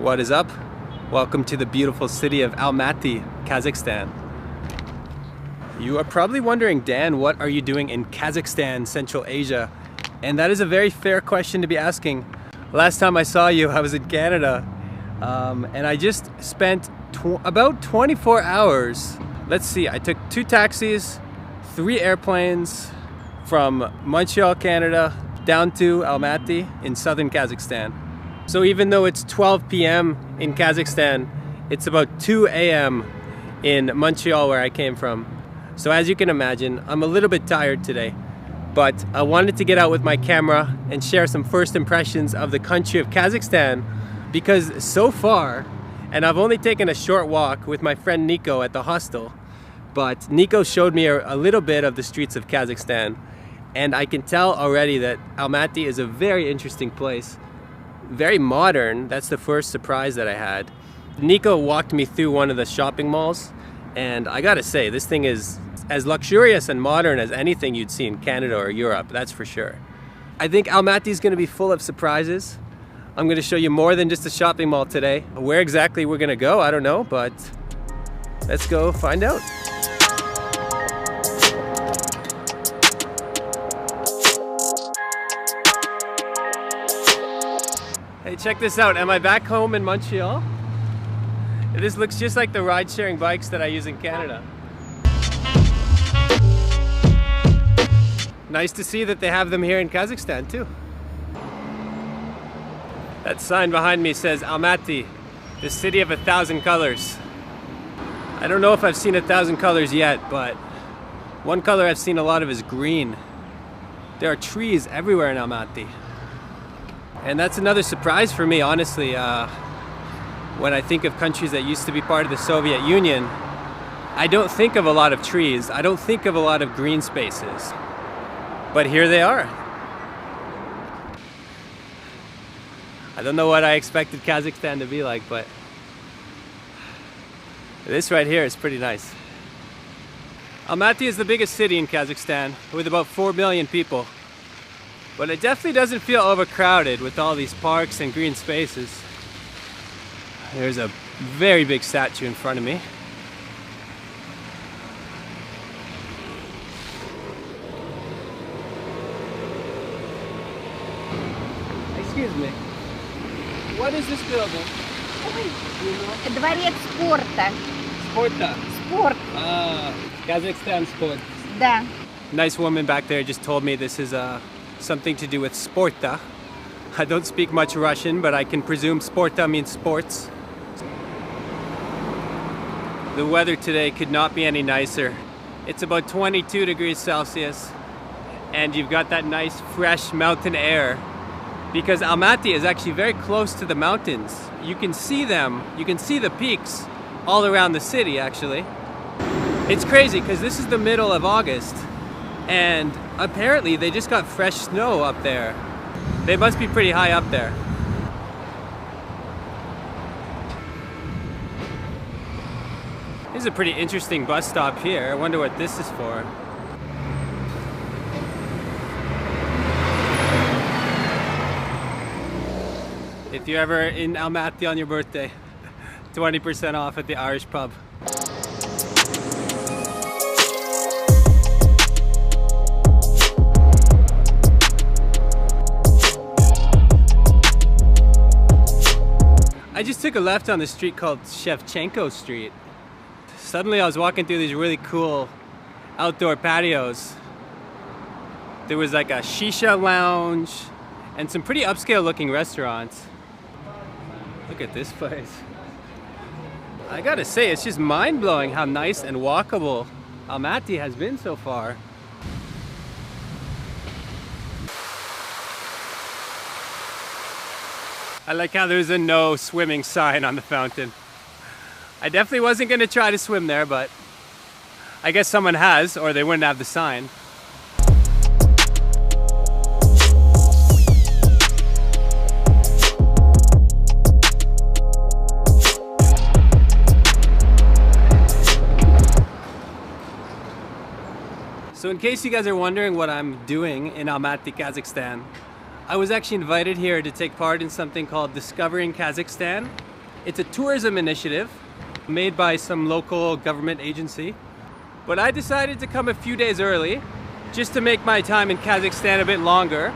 What is up? Welcome to the beautiful city of Almaty, Kazakhstan. You are probably wondering, Dan, what are you doing in Kazakhstan, Central Asia? And that is a very fair question to be asking. Last time I saw you, I was in Canada, and I just spent about 24 hours. Let's see, I took 2 taxis, 3 airplanes from Montreal, Canada, down to Almaty in southern Kazakhstan. So even though it's 12 p.m. in Kazakhstan, it's about 2 a.m. in Montreal, where I came from. So as you can imagine, I'm a little bit tired today, but I wanted to get out with my camera and share some first impressions of the country of Kazakhstan, because so far, and I've only taken a short walk with my friend Nico at the hostel, but Nico showed me a little bit of the streets of Kazakhstan, and I can tell already that Almaty is a very interesting place. Very modern. That's the first surprise that I had. Nico walked me through one of the shopping malls, and I gotta say, this thing is as luxurious and modern as anything you'd see in Canada or Europe, that's for sure. I think Almaty is gonna be full of surprises. I'm gonna show you more than just a shopping mall today. Where exactly we're gonna go, I don't know, but let's go find out. Hey, check this out. Am I back home in Montreal? This looks just like the ride-sharing bikes that I use in Canada. Nice to see that they have them here in Kazakhstan too. That sign behind me says Almaty, the city of 1,000 colors. I don't know if I've seen 1,000 colors yet, but one color I've seen a lot of is green. There are trees everywhere in Almaty. And that's another surprise for me, honestly. When I think of countries that used to be part of the Soviet Union, I don't think of a lot of trees. I don't think of a lot of green spaces. But here they are. I don't know what I expected Kazakhstan to be like, but this right here is pretty nice. Almaty is the biggest city in Kazakhstan with about 4 million people. But it definitely doesn't feel overcrowded with all these parks and green spaces. There's a very big statue in front of me. Excuse me. What is this building? Дворец спорта. Sporta. Sport. Kazakhstan Sport. Да. Nice woman back there just told me this is something to do with sporta. I don't speak much Russian, but I can presume sporta means sports. The weather today could not be any nicer. It's about 22 degrees Celsius, and you've got that nice fresh mountain air, because Almaty is actually very close to the mountains. You can see them, you can see the peaks all around the city actually. It's crazy because this is the middle of August, and apparently they just got fresh snow up there. They must be pretty high up there. This is a pretty interesting bus stop here. I wonder what this is for. If you're ever in Almaty on your birthday, 20% off at the Irish pub. I just took a left on the street called Shevchenko Street. Suddenly I was walking through these really cool outdoor patios. There was like a shisha lounge and some pretty upscale looking restaurants. Look at this place. I gotta say, it's just mind-blowing how nice and walkable Almaty has been so far. I like how there's a no swimming sign on the fountain. I definitely wasn't gonna try to swim there, but I guess someone has, or they wouldn't have the sign. So in case you guys are wondering what I'm doing in Almaty, Kazakhstan, I was actually invited here to take part in something called Discovering Kazakhstan, It's a tourism initiative made by some local government agency. But I decided to come a few days early just to make my time in Kazakhstan a bit longer,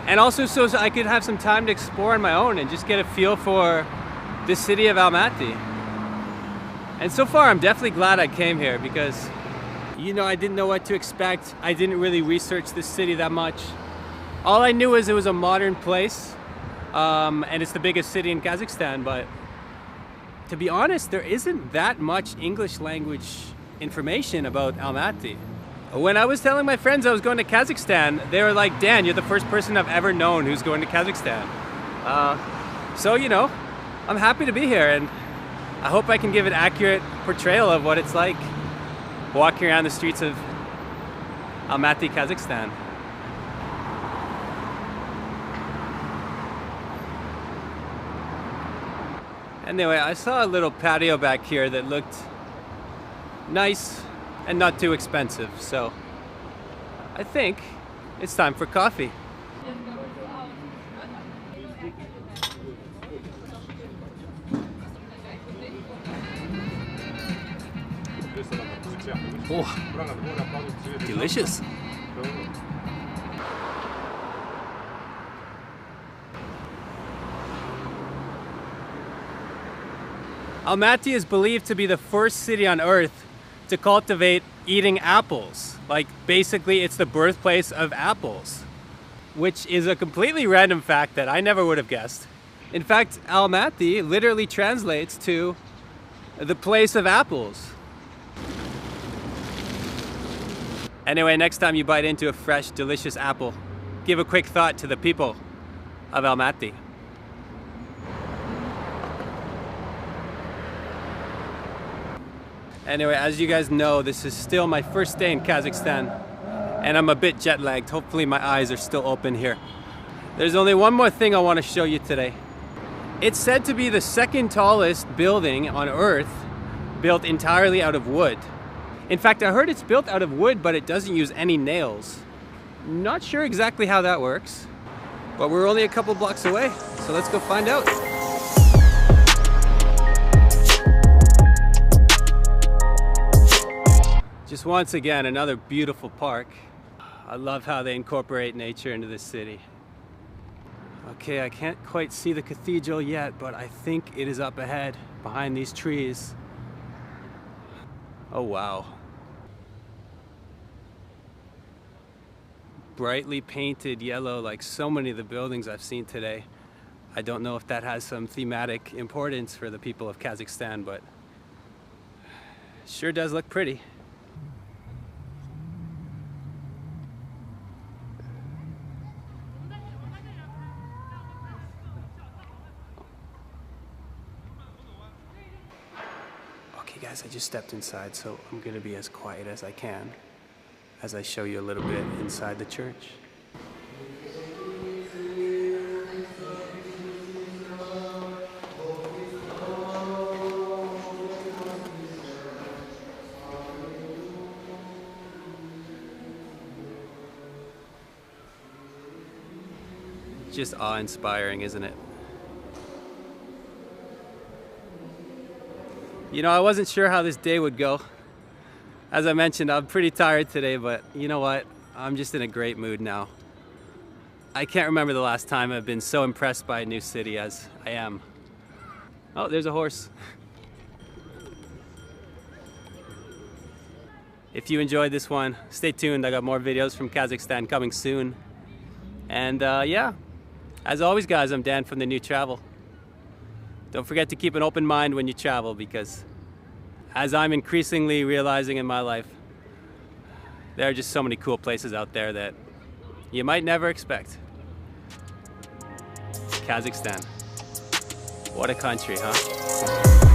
and also so I could have some time to explore on my own and just get a feel for the city of Almaty. And so far I'm definitely glad I came here because, you know, I didn't know what to expect. I didn't really research this city that much. All I knew is it was a modern place, and it's the biggest city in Kazakhstan, but to be honest, there isn't that much English language information about Almaty. When I was telling my friends I was going to Kazakhstan, they were like, Dan, you're the first person I've ever known who's going to Kazakhstan. So, you know, I'm happy to be here, and I hope I can give an accurate portrayal of what it's like walking around the streets of Almaty, Kazakhstan. Anyway, I saw a little patio back here that looked nice and not too expensive, so I think it's time for coffee. Oh, delicious. Almaty is believed to be the first city on earth to cultivate eating apples. Like, basically it's the birthplace of apples, which is a completely random fact that I never would have guessed. In fact, Almaty literally translates to the place of apples. Anyway, next time you bite into a fresh, delicious apple, give a quick thought to the people of Almaty. Anyway, as you guys know, this is still my first day in Kazakhstan, and I'm a bit jet lagged. Hopefully my eyes are still open here. There's only one more thing I want to show you today. It's said to be the second tallest building on Earth, built entirely out of wood. In fact, I heard it's built out of wood, but it doesn't use any nails. Not sure exactly how that works, but we're only a couple blocks away, so let's go find out. Just once again, another beautiful park. I love how they incorporate nature into this city. Okay, I can't quite see the cathedral yet, but I think it is up ahead, behind these trees. Oh wow. Brightly painted yellow like so many of the buildings I've seen today. I don't know if that has some thematic importance for the people of Kazakhstan, but it sure does look pretty. Okay guys, I just stepped inside, so I'm gonna be as quiet as I can as I show you a little bit inside the church. Just awe-inspiring, isn't it? You know, I wasn't sure how this day would go. As I mentioned, I'm pretty tired today, but you know what? I'm just in a great mood now. I can't remember the last time I've been so impressed by a new city as I am. Oh, there's a horse. If you enjoyed this one, stay tuned. I got more videos from Kazakhstan coming soon. And yeah, as always guys, I'm Dan from The New Travel. Don't forget to keep an open mind when you travel, because as I'm increasingly realizing in my life, there are just so many cool places out there that you might never expect. Kazakhstan. What a country, huh?